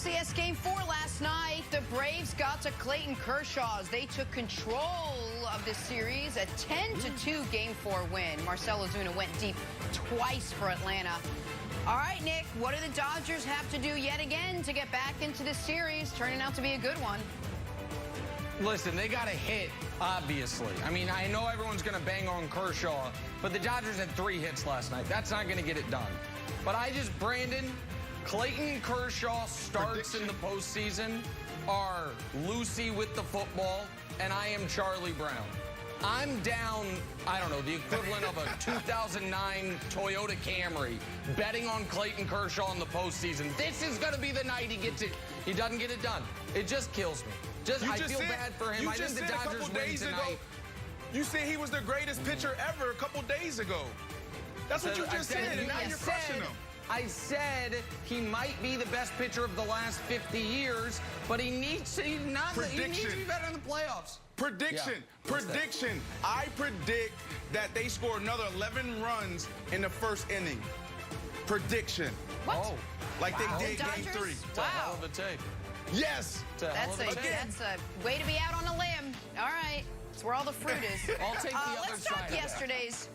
LCS Game 4 last night. The Braves got to Clayton Kershaw's. They took control of this series, a 10-2 Game 4 win. Marcell Ozuna went deep twice for Atlanta. All right, Nick, what do the Dodgers have to do yet again to get back into this series, turning out to be a good one? Listen, they got a hit, obviously. I mean, I know everyone's going to bang on Kershaw, but the Dodgers had 3 hits last night. That's not going to get it done. But Brandon, Clayton Kershaw starts in the postseason are Lucy with the football, and I am Charlie Brown. I'm down, I don't know, the equivalent of a 2009 Toyota Camry, betting on Clayton Kershaw in the postseason. This is going to be the night he gets it. He doesn't get it done. It just kills me. I feel bad for him. I think the Dodgers win tonight. You said he was the greatest pitcher ever a couple days ago. That's what you just said, and now you're crushing him. I said he might be the best pitcher of the last 50 years, but he needs to be better in the playoffs. Prediction. I predict that they score another 11 runs in the first inning. Prediction. What? Oh. Like they did Game 3. It's a hell of a take. Yes. That's a way to be out on a limb. All right. That's where all the fruit is. I'll take the other side.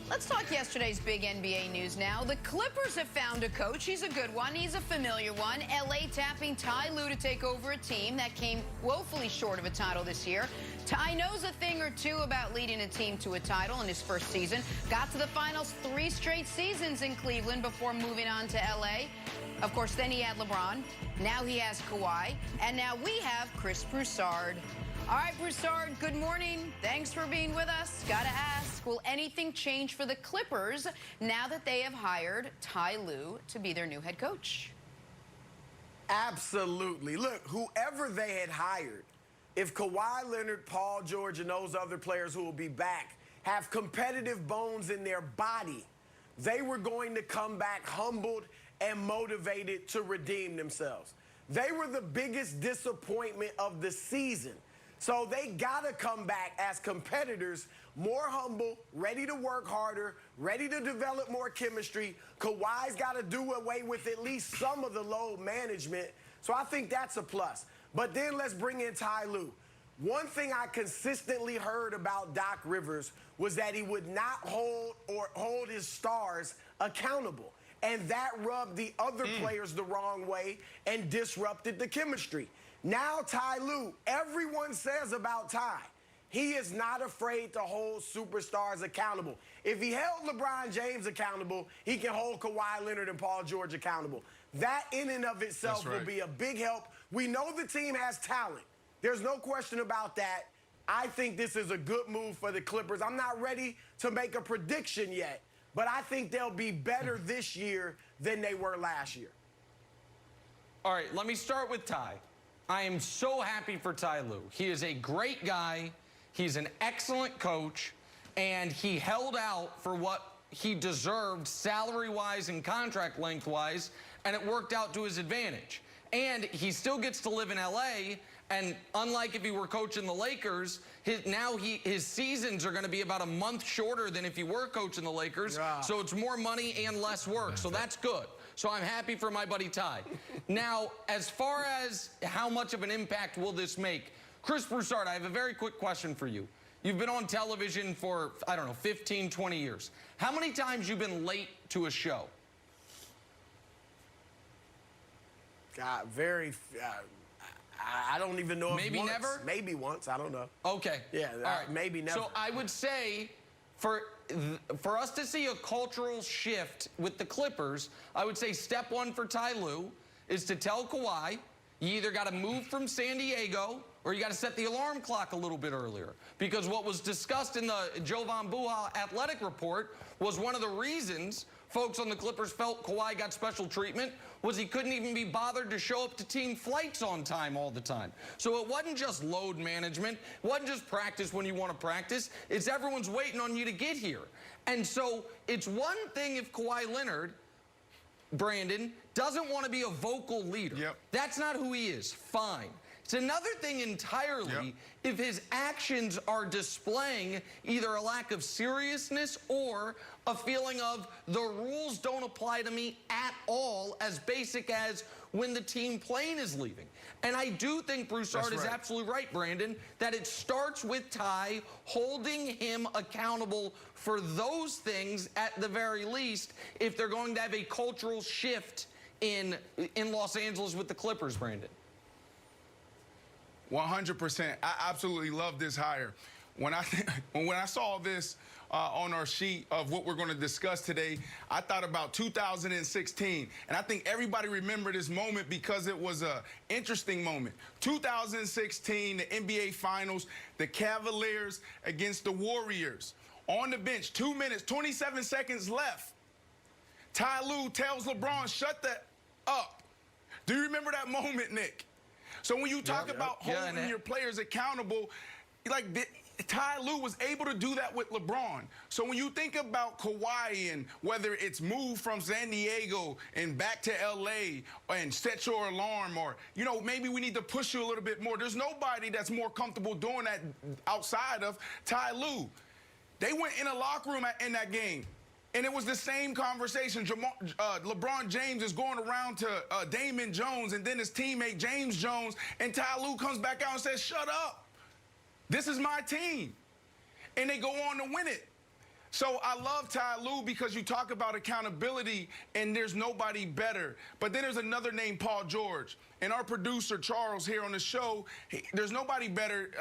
Let's talk yesterday's big NBA news now. The Clippers have found a coach. He's a good one. He's a familiar one. LA tapping Ty Lue to take over a team that came woefully short of a title this year. Ty knows a thing or two about leading a team to a title in his first season. Got to the finals 3 straight seasons in Cleveland before moving on to LA. Of course, then he had LeBron. Now he has Kawhi. And now we have Chris Broussard. All right, Broussard, good morning. Thanks for being with us. Gotta ask, will anything change for the Clippers now that they have hired Ty Lue to be their new head coach? Absolutely. Look, whoever they had hired, if Kawhi Leonard, Paul George, and those other players who will be back have competitive bones in their body, they were going to come back humbled and motivated to redeem themselves. They were the biggest disappointment of the season. So they got to come back as competitors, more humble, ready to work harder, ready to develop more chemistry. Kawhi's got to do away with at least some of the load management. So I think that's a plus. But then let's bring in Ty Lue. One thing I consistently heard about Doc Rivers was that he would not hold his stars accountable. And that rubbed the other players the wrong way and disrupted the chemistry. Now Ty Lue, everyone says about Ty, he is not afraid to hold superstars accountable. If he held LeBron James accountable, he can hold Kawhi Leonard and Paul George accountable. That in and of itself will be a big help. We know the team has talent. There's no question about that. I think this is a good move for the Clippers. I'm not ready to make a prediction yet, but I think they'll be better this year than they were last year. All right, let me start with Ty. I am so happy for Ty Lue. He is a great guy. He's an excellent coach, and he held out for what he deserved salary-wise and contract length-wise, and it worked out to his advantage. And he still gets to live in L.A., and unlike if he were coaching the Lakers, his seasons are going to be about a month shorter than if he were coaching the Lakers. Yeah. So it's more money and less work. So that's good. So I'm happy for my buddy Ty. Now, as far as how much of an impact will this make, Chris Broussard, I have a very quick question for you. You've been on television for, I don't know, 15, 20 years. How many times you've been late to a show? God, I don't even know if maybe once. Never? Maybe once. I don't know. Okay. Yeah, all right. Maybe never. So I would say for us to see a cultural shift with the Clippers, I would say step 1 for Ty Lue is to tell Kawhi, you either got to move from San Diego or you got to set the alarm clock a little bit earlier. Because what was discussed in the Jovan Buha athletic report was one of the reasons folks on the Clippers felt Kawhi got special treatment was he couldn't even be bothered to show up to team flights on time all the time. So it wasn't just load management. It wasn't just practice when you want to practice. It's everyone's waiting on you to get here. And so it's one thing if Kawhi Leonard, Brandon, doesn't want to be a vocal leader. Yep. That's not who he is. Fine. It's another thing entirely if his actions are displaying either a lack of seriousness or a feeling of the rules don't apply to me at all, as basic as when the team plane is leaving. And I do think Broussard is absolutely right, Brandon, that it starts with Ty holding him accountable for those things at the very least if they're going to have a cultural shift in Los Angeles with the Clippers, Brandon. 100%. I absolutely love this hire. When I saw this on our sheet of what we're going to discuss today, I thought about 2016. And I think everybody remember this moment because it was an interesting moment. 2016, the NBA Finals, the Cavaliers against the Warriors. On the bench, 2 minutes, 27 seconds left. Ty Lue tells LeBron, shut that up. Do you remember that moment, Nick? So when you talk about holding your players accountable, like Ty Lue was able to do that with LeBron. So when you think about Kawhi and whether it's moved from San Diego and back to LA and set your alarm, or, you know, maybe we need to push you a little bit more. There's nobody that's more comfortable doing that outside of Ty Lue. They went in a locker room in that game. And it was the same conversation. LeBron James is going around to Damon Jones and then his teammate James Jones, and Ty Lue comes back out and says, shut up. This is my team. And they go on to win it. So I love Ty Lue because you talk about accountability and there's nobody better. But then there's another name, Paul George. And our producer, Charles, here on the show, there's nobody better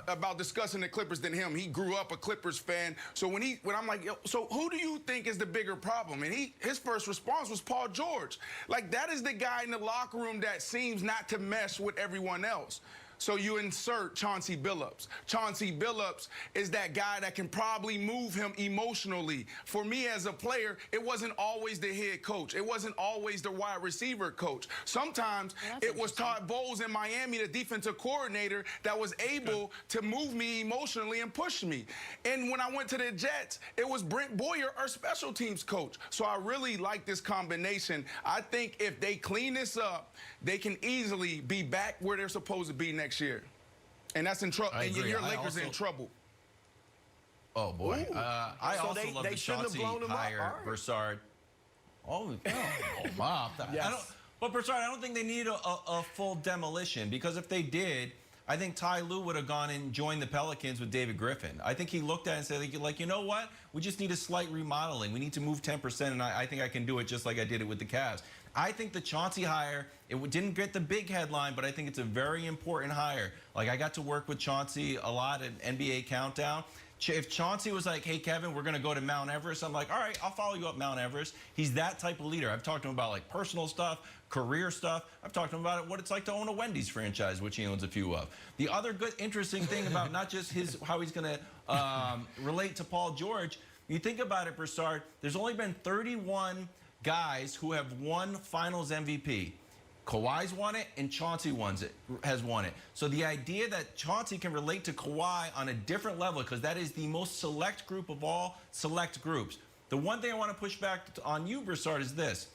about discussing the Clippers than him. He grew up a Clippers fan. So when I'm like, yo, so who do you think is the bigger problem? And his first response was Paul George. Like, that is the guy in the locker room that seems not to mesh with everyone else. So you insert Chauncey Billups. Chauncey Billups is that guy that can probably move him emotionally. For me as a player, it wasn't always the head coach. It wasn't always the wide receiver coach. Sometimes it was Todd Bowles in Miami, the defensive coordinator, that was able to move me emotionally and push me. And when I went to the Jets, it was Brent Boyer, our special teams coach. So I really like this combination. I think if they clean this up, they can easily be back where they're supposed to be next year. And that's in trouble. And your Lakers are in trouble. Oh, boy. I so also love the Chauncey hire, Broussard. Mom. But Broussard, I don't think they need a full demolition, because if they did, I think Ty Lue would have gone and joined the Pelicans with David Griffin. I think he looked at it and said, like, you know what? We just need a slight remodeling. We need to move 10%, and I think I can do it just like I did it with the Cavs. I think the Chauncey hire, it didn't get the big headline, but I think it's a very important hire. Like, I got to work with Chauncey a lot at NBA Countdown. If Chauncey was like, hey, Kevin, we're going to go to Mount Everest, I'm like, all right, I'll follow you up Mount Everest. He's that type of leader. I've talked to him about, like, personal stuff, career stuff. I've talked to him about what it's like to own a Wendy's franchise, which he owns a few of. The other good, interesting thing about not just how he's going to relate to Paul George, you think about it, Broussard, there's only been 31 guys who have won Finals MVP. Kawhi's won it, and Chauncey has won it. So the idea that Chauncey can relate to Kawhi on a different level, because that is the most select group of all select groups. The one thing I want to push back on you, Broussard, is this.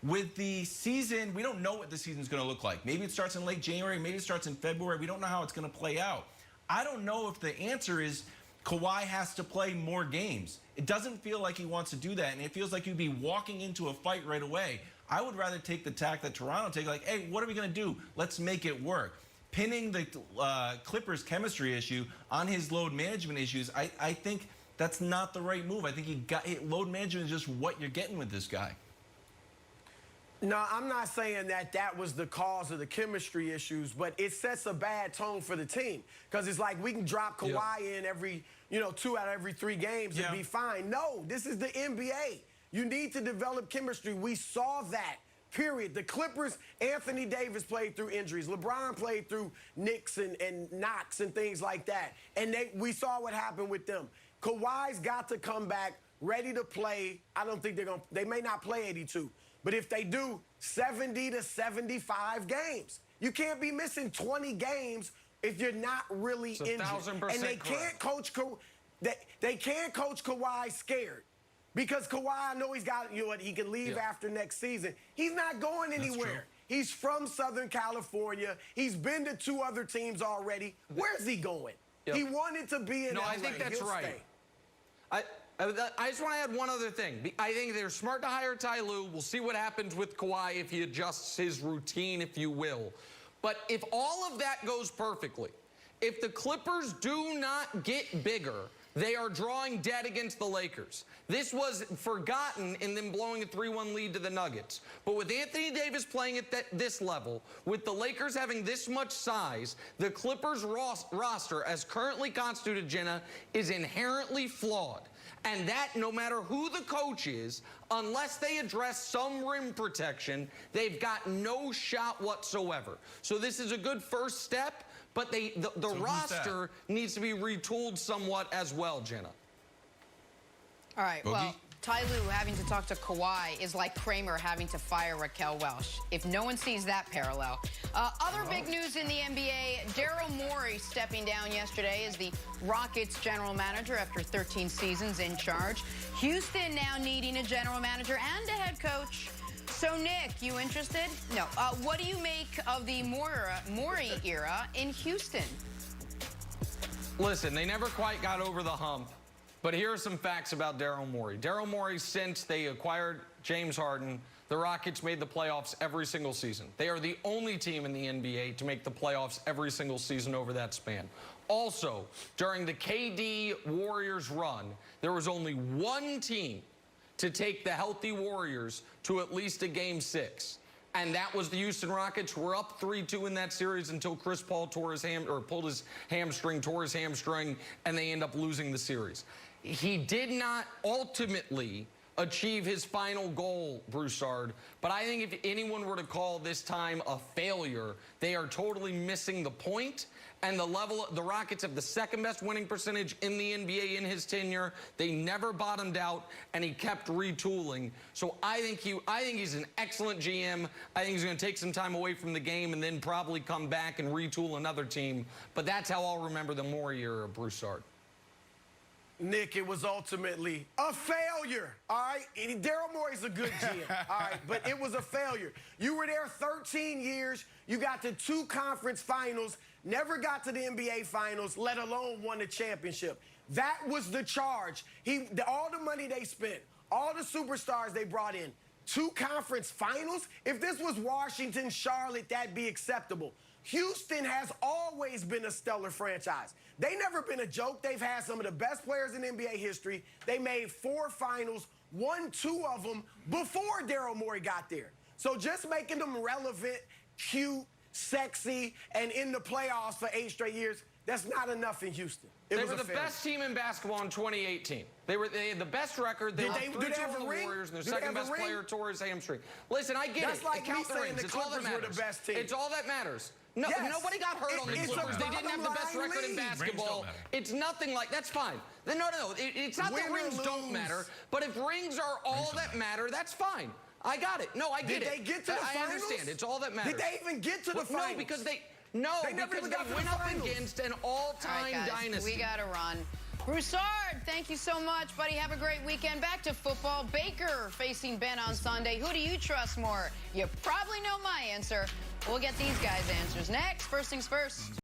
With the season, we don't know what the season's going to look like. Maybe it starts in late January, maybe it starts in February. We don't know how it's going to play out. I don't know if the answer is Kawhi has to play more games. It doesn't feel like he wants to do that, and it feels like you'd be walking into a fight right away. I would rather take the tack that Toronto take, like, hey, what are we going to do? Let's make it work. Pinning the Clippers chemistry issue on his load management issues, I think that's not the right move. I think load management is just what you're getting with this guy. No, I'm not saying that was the cause of the chemistry issues, but it sets a bad tone for the team. Because it's like we can drop Kawhi in every, 2 out of every 3 games and be fine. No, this is the NBA. You need to develop chemistry. We saw that, period. The Clippers, Anthony Davis played through injuries. LeBron played through nicks and knocks and things like that. And we saw what happened with them. Kawhi's got to come back ready to play. I don't think they may not play 82. But if they do, 70 to 75 games. You can't be missing 20 games if you're not really injured. 1,000% and they can't coach they can't coach Kawhi scared. Because Kawhi, I know he can leave after next season. He's not going anywhere. He's from Southern California. He's been to 2 other teams already. Where's he going? Yep. He wanted to be in No, LA. I think that's He'll right. stay. I just want to add one other thing. I think they're smart to hire Ty Lue. We'll see what happens with Kawhi if he adjusts his routine, if you will. But if all of that goes perfectly, if the Clippers do not get bigger, they are drawing dead against the Lakers. This was forgotten in them blowing a 3-1 lead to the Nuggets. But with Anthony Davis playing at this level, with the Lakers having this much size, the Clippers roster, as currently constituted, Jenna, is inherently flawed. And that, no matter who the coach is, unless they address some rim protection, they've got no shot whatsoever. So this is a good first step. But the roster needs to be retooled somewhat as well, Jenna. All right, well, Ty Lue having to talk to Kawhi is like Kramer having to fire Raquel Welch, if no one sees that parallel. Other big news in the NBA, Daryl Morey stepping down yesterday as the Rockets general manager after 13 seasons in charge. Houston now needing a general manager and a head coach. So, Nick, you interested? No. What do you make of the Morey era in Houston? Listen, they never quite got over the hump. But here are some facts about Daryl Morey. Daryl Morey, since they acquired James Harden, the Rockets made the playoffs every single season. They are the only team in the NBA to make the playoffs every single season over that span. Also, during the KD Warriors run, there was only one team to take the healthy Warriors to at least a Game 6. And that was the Houston Rockets, who were up 3-2 in that series until Chris Paul pulled his hamstring, and they end up losing the series. He did not ultimately achieve his final goal, Broussard, but I think if anyone were to call this time a failure, they are totally missing the point. And the Rockets have the second best winning percentage in the NBA in his tenure. They never bottomed out, and he kept retooling. So I think he's an excellent GM. I think he's going to take some time away from the game and then probably come back and retool another team. But that's how I'll remember the Morey era, Broussard. Nick, it was ultimately a failure, all right? Daryl Morey's a good GM, all right? But it was a failure. You were there 13 years. You got to 2 conference finals, never got to the NBA finals, let alone won the championship. That was the charge. All the money they spent, all the superstars they brought in, 2 conference finals? If this was Washington, Charlotte, that'd be acceptable. Houston has always been a stellar franchise. They never been a joke. They've had some of the best players in NBA history. They made 4 finals, won 2 of them before Daryl Morey got there. So just making them relevant, cute, sexy, and in the playoffs for 8 straight years, that's not enough in Houston. They were the best team in basketball in 2018. They had the best record. They were 3-2 on the Warriors, and their second best player tore his hamstring. Listen, I get it. That's like me saying the It's all that Clippers were matters. the best team. It's all that matters. No, Yes. nobody got hurt on the Clippers. They didn't have the best record in basketball. It's nothing like that's fine. No. It's not that rings don't matter, but if rings are all that matter, that's fine. I got it. No, I get it. Did they get to the finals? I understand. It's all that matters. Did they even get to the finals? No, because they never even got to the went up finals. against an all-time dynasty. We got to run. Broussard, thank you so much, buddy. Have a great weekend. Back to football. Baker facing Ben on Sunday. Who do you trust more? You probably know my answer. We'll get these guys' answers next. First things first.